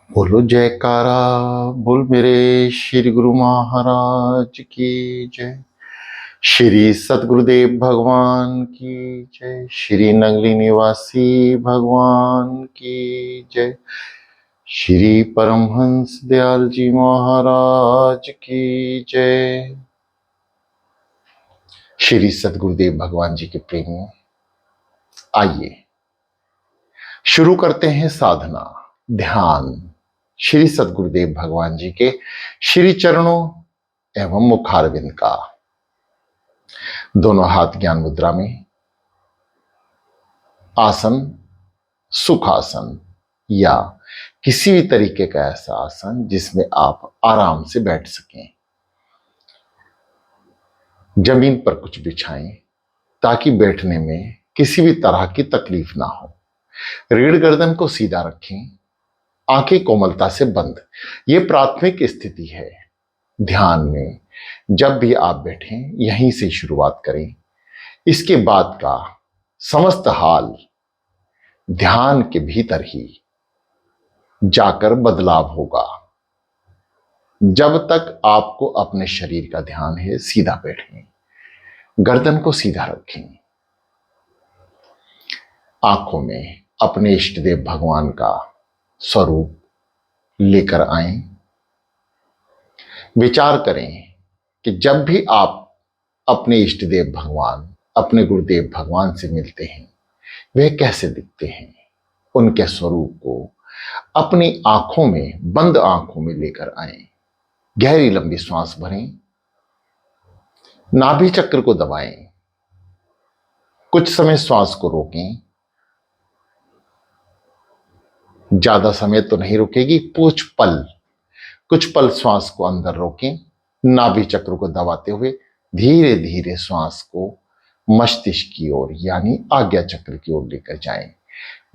बोलो जयकारा बोल मेरे श्री गुरु महाराज की जय। श्री सतगुरुदेव भगवान की जय। श्री नगली निवासी भगवान की जय। श्री परमहंस दयाल जी महाराज की जय। श्री सतगुरुदेव भगवान जी के प्रेमियों, आइए शुरू करते हैं साधना ध्यान श्री सतगुरुदेव भगवान जी के श्री चरणों एवं मुखारविंद का। दोनों हाथ ज्ञान मुद्रा में, आसन सुखासन या किसी भी तरीके का ऐसा आसन जिसमें आप आराम से बैठ सकें। जमीन पर कुछ बिछाएं ताकि बैठने में किसी भी तरह की तकलीफ ना हो। रीढ़ गर्दन को सीधा रखें, आंखें कोमलता से बंद। ये प्राथमिक स्थिति है ध्यान में। जब भी आप बैठें यहीं से शुरुआत करें। इसके बाद का समस्त हाल ध्यान के भीतर ही जाकर बदलाव होगा। जब तक आपको अपने शरीर का ध्यान है, सीधा बैठें, गर्दन को सीधा रखें, आंखों में अपने इष्ट देव भगवान का स्वरूप लेकर आएं। विचार करें कि जब भी आप अपने इष्ट देव भगवान, अपने गुरुदेव भगवान से मिलते हैं, वे कैसे दिखते हैं। उनके स्वरूप को अपनी आंखों में, बंद आंखों में लेकर आएं। गहरी लंबी श्वास भरें, नाभि चक्र को दबाएं, कुछ समय श्वास को रोकें। ज्यादा समय तो नहीं रुकेगी, कुछ पल श्वास को अंदर रोकें। नाभि चक्र को दबाते हुए धीरे धीरे श्वास को मस्तिष्क की ओर यानी आज्ञा चक्र की ओर लेकर जाएं।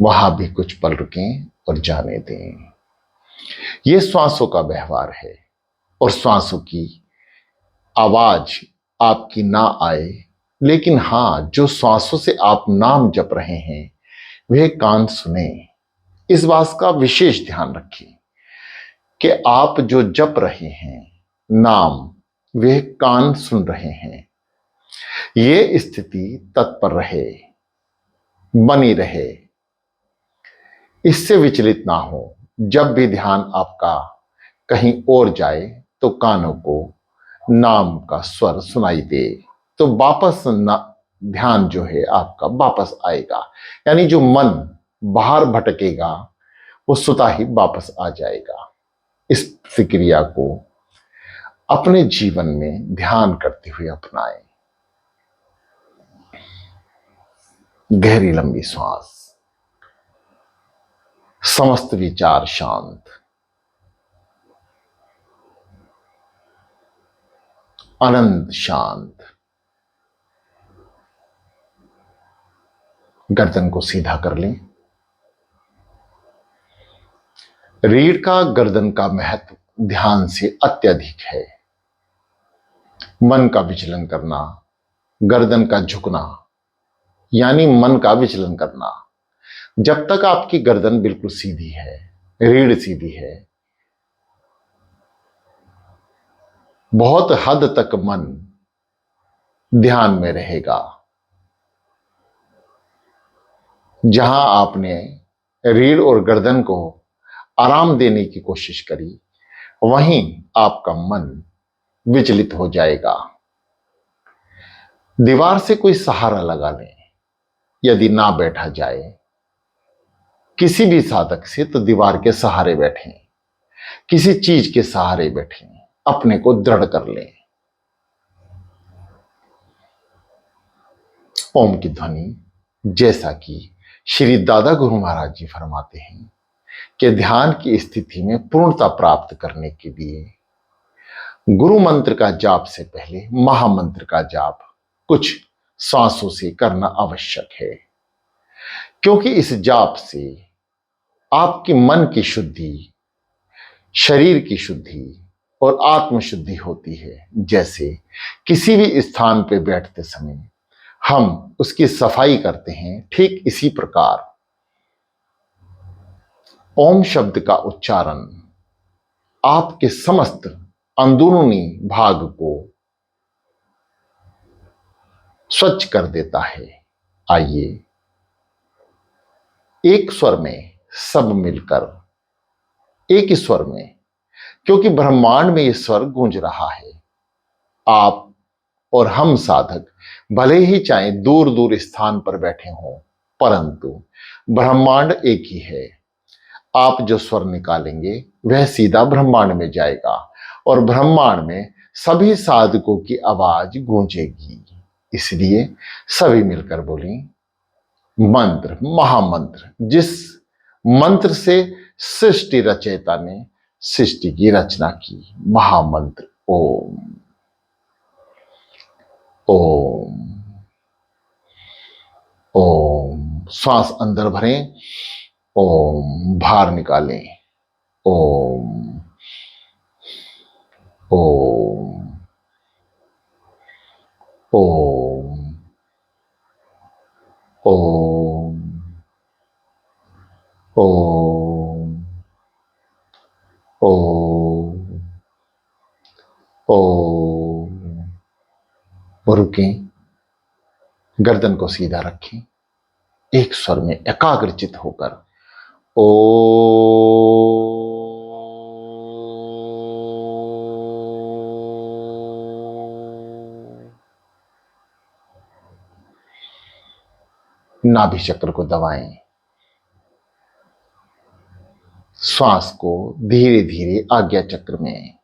वहां भी कुछ पल रुकें और जाने दें। यह श्वासों का व्यवहार है और श्वासों की आवाज आपकी ना आए, लेकिन हां, जो श्वासों से आप नाम जप रहे हैं वह कान सुने। इस बात का विशेष ध्यान रखें कि आप जो जप रहे हैं नाम, वह कान सुन रहे हैं। यह स्थिति तत्पर रहे, बनी रहे, इससे विचलित ना हो। जब भी ध्यान आपका कहीं और जाए तो कानों को नाम का स्वर सुनाई दे, तो वापस ध्यान जो है आपका वापस आएगा। यानी जो मन बाहर भटकेगा वो स्वतः ही वापस आ जाएगा। इस प्रक्रिया को अपने जीवन में ध्यान करते हुए अपनाएं। गहरी लंबी श्वास, समस्त विचार शांत, आनंद शांत। गर्दन को सीधा कर लें। रीढ़ का गर्दन का महत्व ध्यान से अत्यधिक है। मन का विचलन करना, गर्दन का झुकना यानी मन का विचलन करना। जब तक आपकी गर्दन बिल्कुल सीधी है, रीढ़ सीधी है, बहुत हद तक मन ध्यान में रहेगा। जहां आपने रीढ़ और गर्दन को आराम देने की कोशिश करी, वहीं आपका मन विचलित हो जाएगा। दीवार से कोई सहारा लगा लें। यदि ना बैठा जाए किसी भी साधक से, तो दीवार के सहारे बैठें, किसी चीज के सहारे बैठें, अपने को दृढ़ कर लें। ओम की ध्वनि, जैसा कि श्री दादा गुरु महाराज जी फरमाते हैं कि ध्यान की स्थिति में पूर्णता प्राप्त करने के लिए गुरु मंत्र का जाप से पहले महामंत्र का जाप कुछ सांसों से करना आवश्यक है, क्योंकि इस जाप से आपकी मन की शुद्धि, शरीर की शुद्धि और आत्म शुद्धि होती है। जैसे किसी भी स्थान पर बैठते समय हम उसकी सफाई करते हैं, ठीक इसी प्रकार ओम शब्द का उच्चारण आपके समस्त अंदरूनी भाग को स्वच्छ कर देता है। आइए एक स्वर में सब मिलकर एक ही स्वर में, क्योंकि ब्रह्मांड में यह स्वर गूंज रहा है। आप और हम साधक भले ही चाहे दूर दूर स्थान पर बैठे हों, परंतु ब्रह्मांड एक ही है। आप जो स्वर निकालेंगे वह सीधा ब्रह्मांड में जाएगा और ब्रह्मांड में सभी साधकों की आवाज गूंजेगी। इसलिए सभी मिलकर बोलें मंत्र, महामंत्र, जिस मंत्र से सृष्टि रचयिता ने सृष्टि की रचना की। महामंत्र ओम। ओम ओम। श्वास अंदर भरें, ओम, बाहर निकालें, ओम ओम ओम ओम ओम ओम ओम। रुकें, गर्दन को सीधा रखें, एक स्वर में एकाग्रचित होकर ओ। नाभि चक्र को दबाएं, श्वास को धीरे धीरे आज्ञा चक्र में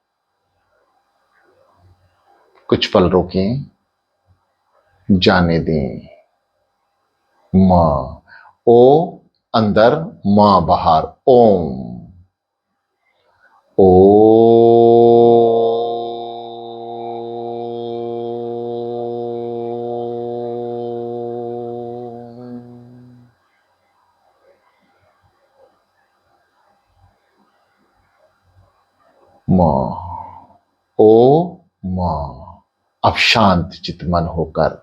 कुछ पल रोकें, जाने दें। मां, ओ अंदर, मां बाहर, ओम। ओ मां, ओ मां। अब शांत चित मन होकर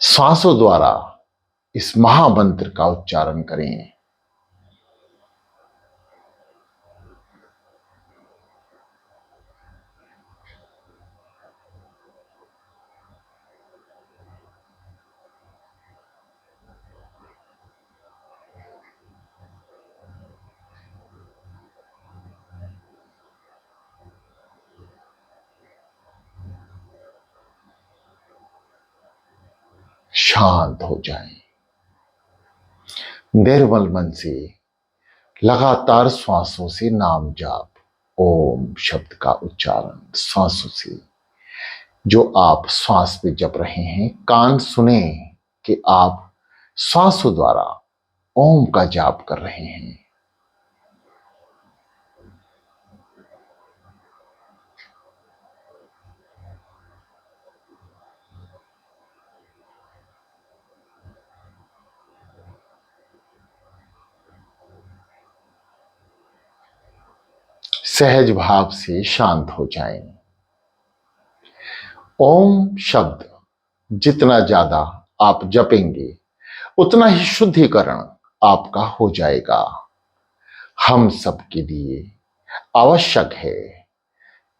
सांसों द्वारा इस महामंत्र का उच्चारण करें। शांत हो जाएं। निर्मल मन से लगातार श्वासों से नाम जाप, ओम शब्द का उच्चारण श्वासों से। जो आप श्वास पे जप रहे हैं, कान सुने कि आप श्वासों द्वारा ओम का जाप कर रहे हैं। सहज भाव से शांत हो जाएं। ओम शब्द जितना ज्यादा आप जपेंगे उतना ही शुद्धिकरण आपका हो जाएगा। हम सबके लिए आवश्यक है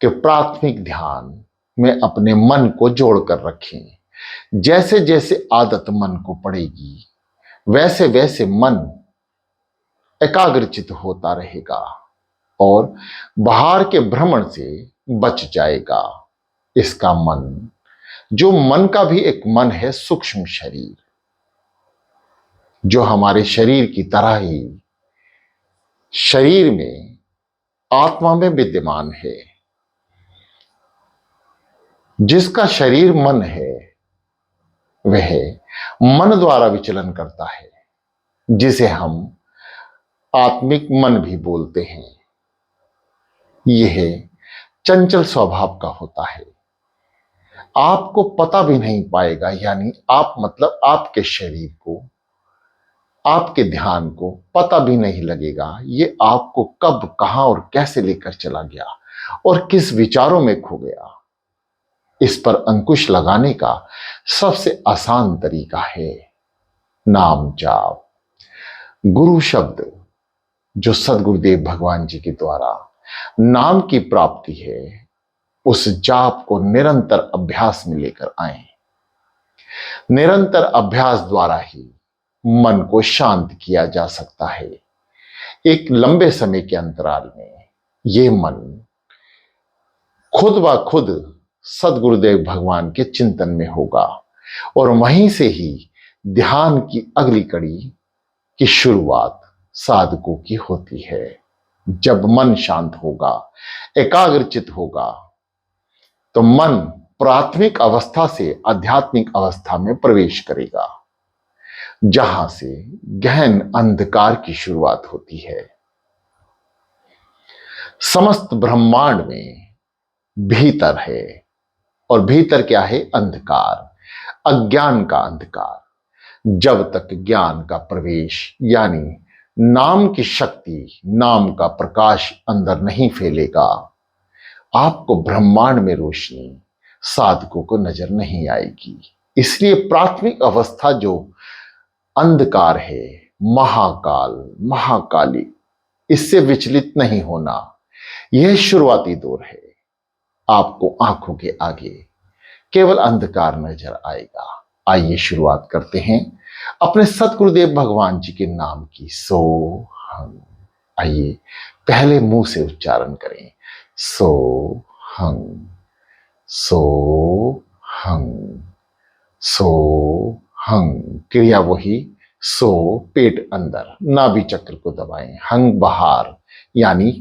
कि प्राथमिक ध्यान में अपने मन को जोड़कर रखें। जैसे जैसे आदत मन को पड़ेगी वैसे वैसे मन एकाग्रचित होता रहेगा और बाहर के भ्रमण से बच जाएगा। इसका मन, जो मन का भी एक मन है, सूक्ष्म शरीर, जो हमारे शरीर की तरह ही शरीर में आत्मा में विद्यमान है, जिसका शरीर मन है, वह मन द्वारा विचलन करता है, जिसे हम आत्मिक मन भी बोलते हैं। यह चंचल स्वभाव का होता है, आपको पता भी नहीं पाएगा। यानी आप मतलब आपके शरीर को, आपके ध्यान को पता भी नहीं लगेगा ये आपको कब, कहां और कैसे लेकर चला गया और किस विचारों में खो गया। इस पर अंकुश लगाने का सबसे आसान तरीका है नाम जाप। गुरु शब्द जो सदगुरुदेव भगवान जी के द्वारा नाम की प्राप्ति है, उस जाप को निरंतर अभ्यास में लेकर आए। निरंतर अभ्यास द्वारा ही मन को शांत किया जा सकता है। एक लंबे समय के अंतराल में यह मन खुद ब खुद सदगुरुदेव भगवान के चिंतन में होगा और वहीं से ही ध्यान की अगली कड़ी की शुरुआत साधकों की होती है। जब मन शांत होगा, एकाग्रचित होगा, तो मन प्राथमिक अवस्था से आध्यात्मिक अवस्था में प्रवेश करेगा, जहां से गहन अंधकार की शुरुआत होती है। समस्त ब्रह्मांड में भीतर है, और भीतर क्या है? अंधकार, अज्ञान का अंधकार। जब तक ज्ञान का प्रवेश यानी नाम की शक्ति, नाम का प्रकाश अंदर नहीं फैलेगा, आपको ब्रह्मांड में रोशनी साधकों को नजर नहीं आएगी। इसलिए प्राथमिक अवस्था जो अंधकार है, महाकाल, महाकाली, इससे विचलित नहीं होना, यह शुरुआती दौर है। आपको आंखों के आगे केवल अंधकार नजर आएगा। आइए शुरुआत करते हैं अपने सतगुरुदेव भगवान जी के नाम की। सो हंग। आइए पहले मुंह से उच्चारण करें। सो हंग, सो हंग, सो हंग। क्रिया वही, सो पेट अंदर, नाभि चक्र को दबाएं, हंग बाहर यानी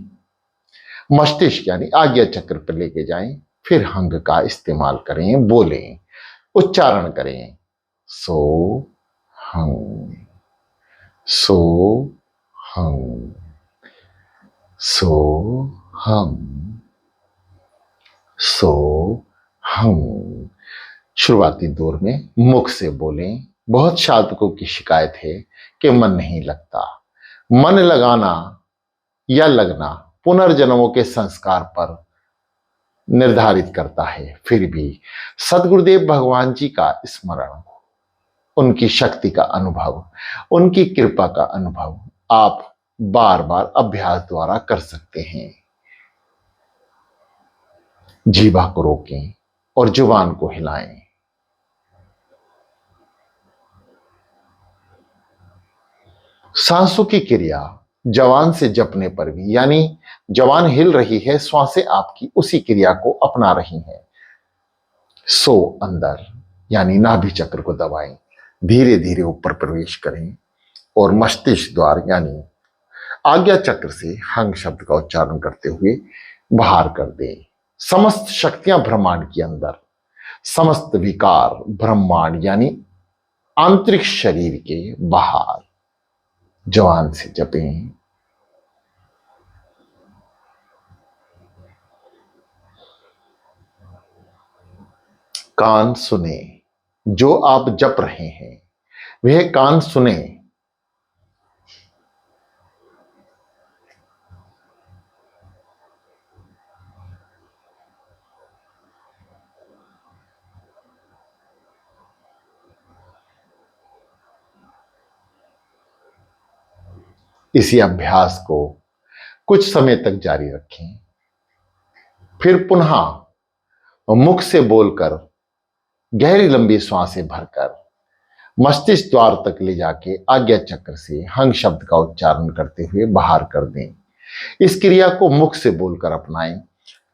मस्तिष्क यानी आज्ञा चक्र पर लेके जाएं, फिर हंग का इस्तेमाल करें, बोलें, उच्चारण करें। सो हंग, सो हंग, सो हंग, सो हंग। शुरुआती दौर में मुख से बोलें। बहुत साधकों की शिकायत है कि मन नहीं लगता। मन लगाना या लगना पुनर्जन्मों के संस्कार पर निर्धारित करता है। फिर भी सदगुरुदेव भगवान जी का स्मरण, उनकी शक्ति का अनुभव, उनकी कृपा का अनुभव आप बार बार अभ्यास द्वारा कर सकते हैं। जीवा को रोकें और जुबान को हिलाएं। सांसों की क्रिया जवान से जपने पर भी, यानी जवान हिल रही है, श्वासें आपकी उसी क्रिया को अपना रही हैं। सो अंदर यानी नाभि चक्र को दबाएं, धीरे धीरे ऊपर प्रवेश करें और मस्तिष्क द्वार यानी आज्ञा चक्र से हंग शब्द का उच्चारण करते हुए बाहर कर दें। समस्त शक्तियां ब्रह्मांड के अंदर, समस्त विकार ब्रह्मांड यानी आंतरिक शरीर के बाहर। जवान से जपें। कान सुने, जो आप जप रहे हैं वह कान सुने। इसी अभ्यास को कुछ समय तक जारी रखें। फिर पुनः मुख से बोलकर गहरी लंबी सांसें भरकर मस्तिष्क द्वार तक ले जाके आज्ञा चक्र से हंग शब्द का उच्चारण करते हुए बाहर कर दें। इस क्रिया को मुख से बोलकर अपनाएं।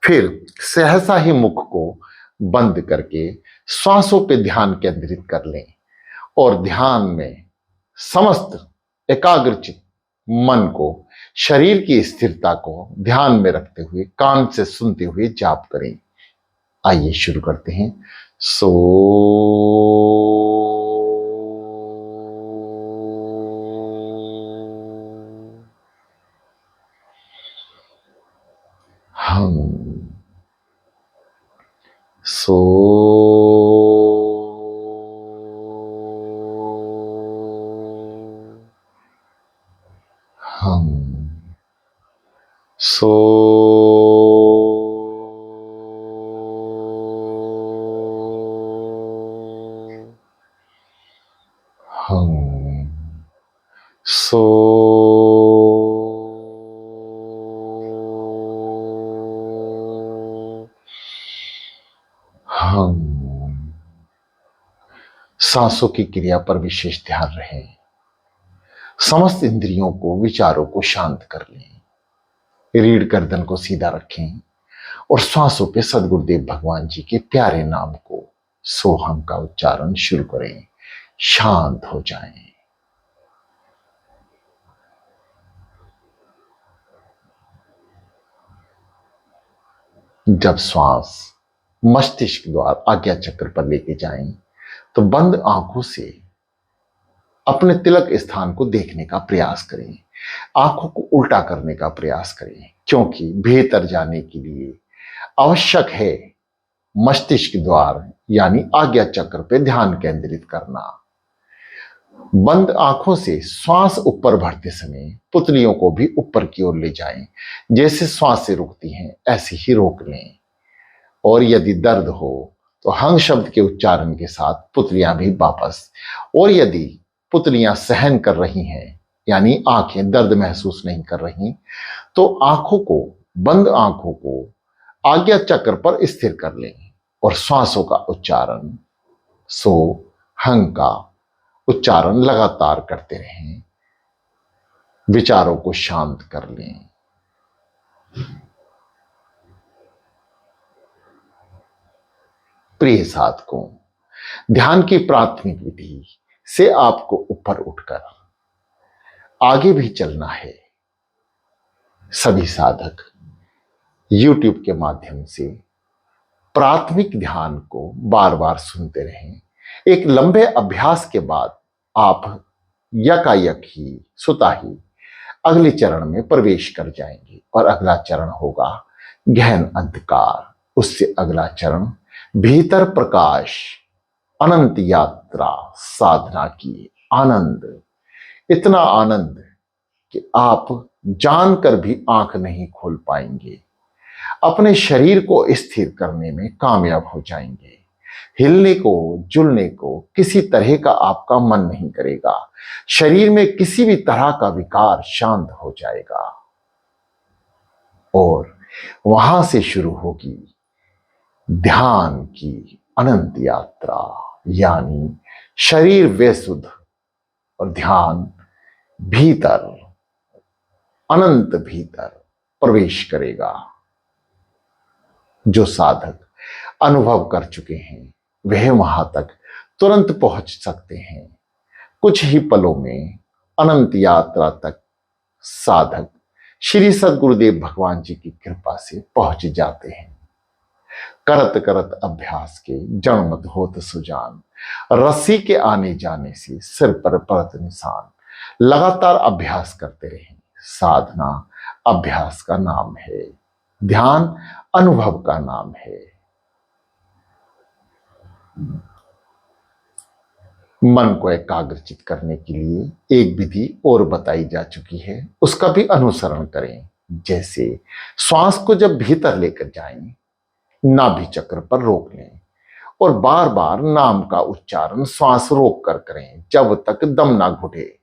फिर सहसा ही मुख को बंद करके श्वासों पे ध्यान केंद्रित कर लें और ध्यान में समस्त एकाग्रचित मन को, शरीर की स्थिरता को ध्यान में रखते हुए कान से सुनते हुए जाप करें। आइए शुरू करते हैं। सो हम, सो हम, सो हम, सो सांसों की क्रिया पर विशेष ध्यान रहे। समस्त इंद्रियों को, विचारों को शांत कर लें। रीढ़ गर्दन को सीधा रखें और श्वासों पे सदगुरुदेव भगवान जी के प्यारे नाम को, सोहम का उच्चारण शुरू करें। शांत हो जाएं। जब श्वास मस्तिष्क द्वार आज्ञा चक्र पर लेके जाएं तो बंद आंखों से अपने तिलक स्थान को देखने का प्रयास करें। आंखों को उल्टा करने का प्रयास करें, क्योंकि भीतर जाने के लिए आवश्यक है मस्तिष्क द्वार यानी आज्ञा चक्र पे ध्यान केंद्रित करना। बंद आंखों से श्वास ऊपर भरते समय पुतलियों को भी ऊपर की ओर ले जाएं। जैसे श्वास से रुकती हैं ऐसे ही रोक लें। और यदि दर्द हो तो हंग शब्द के उच्चारण के साथ पुतलियां भी वापस। और यदि पुतलियां सहन कर रही हैं यानी आंखें दर्द महसूस नहीं कर रही, तो आंखों को, बंद आंखों को आज्ञा चक्र पर स्थिर कर लें और श्वासों का उच्चारण, सो हंग का उच्चारण लगातार करते रहें। विचारों को शांत कर लें। प्रिय साधकों, ध्यान की प्राथमिक विधि से आपको ऊपर उठकर आगे भी चलना है। सभी साधक YouTube के माध्यम से प्राथमिक ध्यान को बार बार सुनते रहें। एक लंबे अभ्यास के बाद आप यकायक ही, सुता ही अगले चरण में प्रवेश कर जाएंगे और अगला चरण होगा गहन अंधकार। उससे अगला चरण भीतर प्रकाश, अनंत यात्रा साधना की आनंद। इतना आनंद कि आप जानकर भी आंख नहीं खोल पाएंगे। अपने शरीर को स्थिर करने में कामयाब हो जाएंगे। हिलने को, जुलने को किसी तरह का आपका मन नहीं करेगा। शरीर में किसी भी तरह का विकार शांत हो जाएगा और वहां से शुरू होगी ध्यान की अनंत यात्रा, यानी शरीर बेसुध और ध्यान भीतर, अनंत भीतर प्रवेश करेगा। जो साधक अनुभव कर चुके हैं वह वहां तक तुरंत पहुंच सकते हैं। कुछ ही पलों में अनंत यात्रा तक साधक श्री सद्गुरुदेव भगवान जी की कृपा से पहुंच जाते हैं। करत करत अभ्यास के जड़ मत होत सुजान, रस्सी के आने जाने से सिर पर पड़त निशान। लगातार अभ्यास करते रहें। साधना अभ्यास का नाम है, ध्यान अनुभव का नाम है। मन को एकाग्रचित करने के लिए एक विधि और बताई जा चुकी है, उसका भी अनुसरण करें। जैसे श्वास को जब भीतर लेकर जाएं, नाभि चक्र पर रोक लें और बार बार नाम का उच्चारण श्वास रोक कर करें जब तक दम ना घुटे।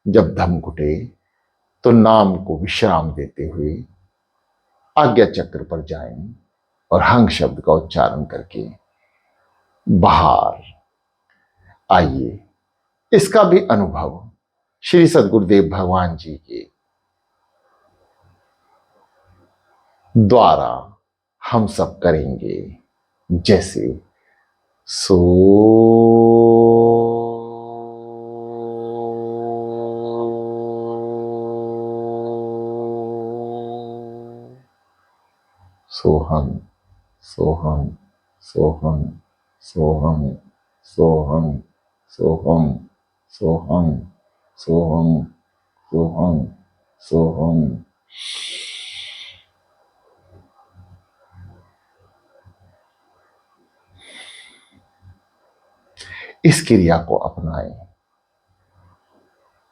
जब दम घुटे तो नाम को विश्राम देते हुए आज्ञा चक्र पर जाएं और हंग शब्द का उच्चारण करके बाहर आइए। इसका भी अनुभव श्री सद्गुरुदेव भगवान जी के द्वारा हम सब करेंगे। जैसे सो सोहम, सोहम, सोहम, सोहम, सोहम, सोहम, सोहम, सोहम, सोहम, सोहम। इस क्रिया को अपनाएं।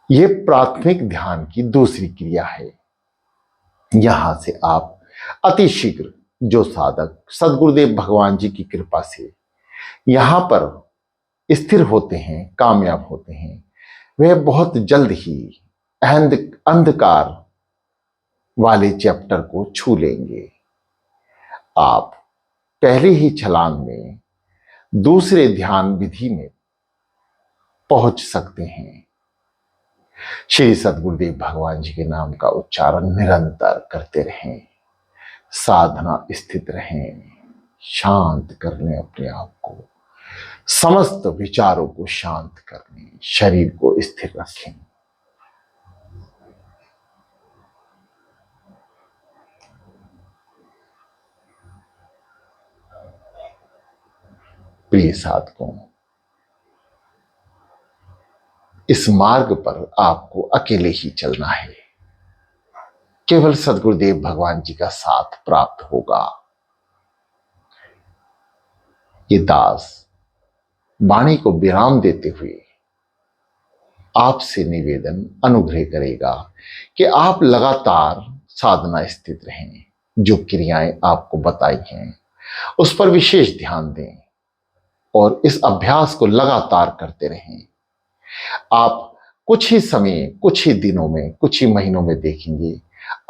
यह प्राथमिक ध्यान की दूसरी क्रिया है। यहां से आप अति शीघ्र, जो साधक सद्गुरुदेव भगवान जी की कृपा से यहां पर स्थिर होते हैं, कामयाब होते हैं, वह बहुत जल्द ही अंधकार वाले चैप्टर को छू लेंगे। आप पहले ही छलांग में दूसरे ध्यान विधि में पहुंच सकते हैं। श्री सद्गुरुदेव भगवान जी के नाम का उच्चारण निरंतर करते रहें, साधना स्थित रहें, शांत कर लें अपने आप को, समस्त विचारों को शांत कर लें, शरीर को स्थिर रखें। प्रिय साधकों, इस मार्ग पर आपको अकेले ही चलना है। केवल सद्गुरुदेव भगवान जी का साथ प्राप्त होगा। ये दास वाणी को विराम देते हुए आपसे निवेदन अनुग्रह करेगा कि आप लगातार साधना स्थित रहें। जो क्रियाएं आपको बताई हैं उस पर विशेष ध्यान दें और इस अभ्यास को लगातार करते रहें। आप कुछ ही समय, कुछ ही दिनों में, कुछ ही महीनों में देखेंगे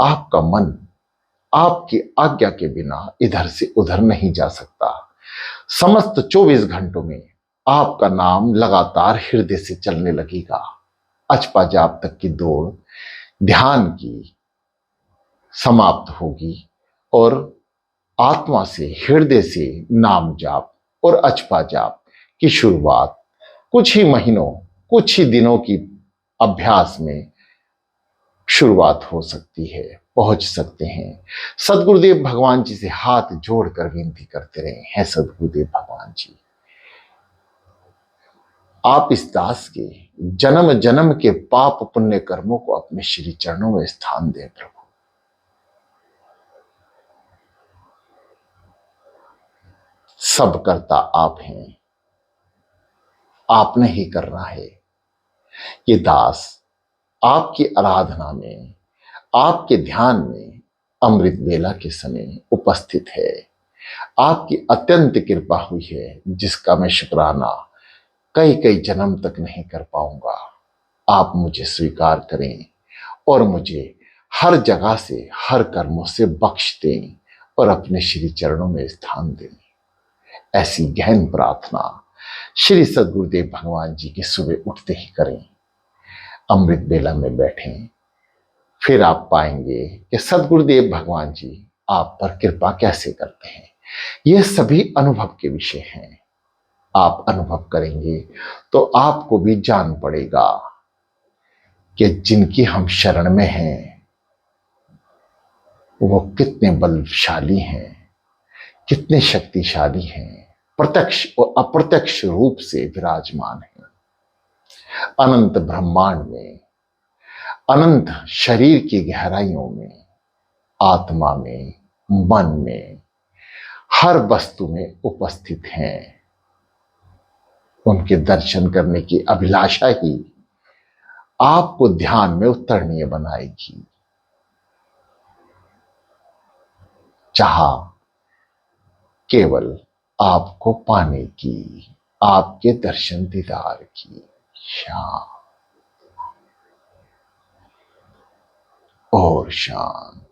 आपका मन आपकी आज्ञा के बिना इधर से उधर नहीं जा सकता। समस्त 24 घंटों में आपका नाम लगातार हृदय से चलने लगेगा। अचपा जाप तक की दौड़ ध्यान की समाप्त होगी और आत्मा से, हृदय से नाम जाप और अचपा जाप की शुरुआत कुछ ही महीनों, कुछ ही दिनों की अभ्यास में शुरुआत हो सकती है, पहुंच सकते हैं। सद्गुरुदेव भगवान जी से हाथ जोड़कर विनती करते रहे हैं, सद्गुरुदेव भगवान जी, आप इस दास के जन्म जन्म के पाप पुण्य कर्मों को अपने श्री चरणों में स्थान दें प्रभु। सब करता आप हैं, आपने ही करना है। ये दास आपकी आराधना में, आपके ध्यान में अमृत बेला के समय उपस्थित है। आपकी अत्यंत कृपा हुई है जिसका मैं शुक्राना कई कई जन्म तक नहीं कर पाऊंगा। आप मुझे स्वीकार करें और मुझे हर जगह से, हर कर्मों से बख्श दें और अपने श्री चरणों में स्थान दें। ऐसी गहन प्रार्थना श्री सद्गुरुदेव भगवान जी की सुबह उठते ही करें। अमृत बेला में बैठें, फिर आप पाएंगे कि सद्गुरुदेव भगवान जी आप पर कृपा कैसे करते हैं। ये सभी अनुभव के विषय हैं। आप अनुभव करेंगे तो आपको भी जान पड़ेगा कि जिनकी हम शरण में हैं वो कितने बलशाली हैं, कितने शक्तिशाली हैं, प्रत्यक्ष और अप्रत्यक्ष रूप से विराजमान हैं। अनंत ब्रह्मांड में, अनंत शरीर की गहराइयों में, आत्मा में, मन में, हर वस्तु में उपस्थित हैं। उनके दर्शन करने की अभिलाषा ही आपको ध्यान में उतरणीय बनाएगी। चाहा केवल आपको पाने की, आपके दर्शन दीदार की। शांत और शांत।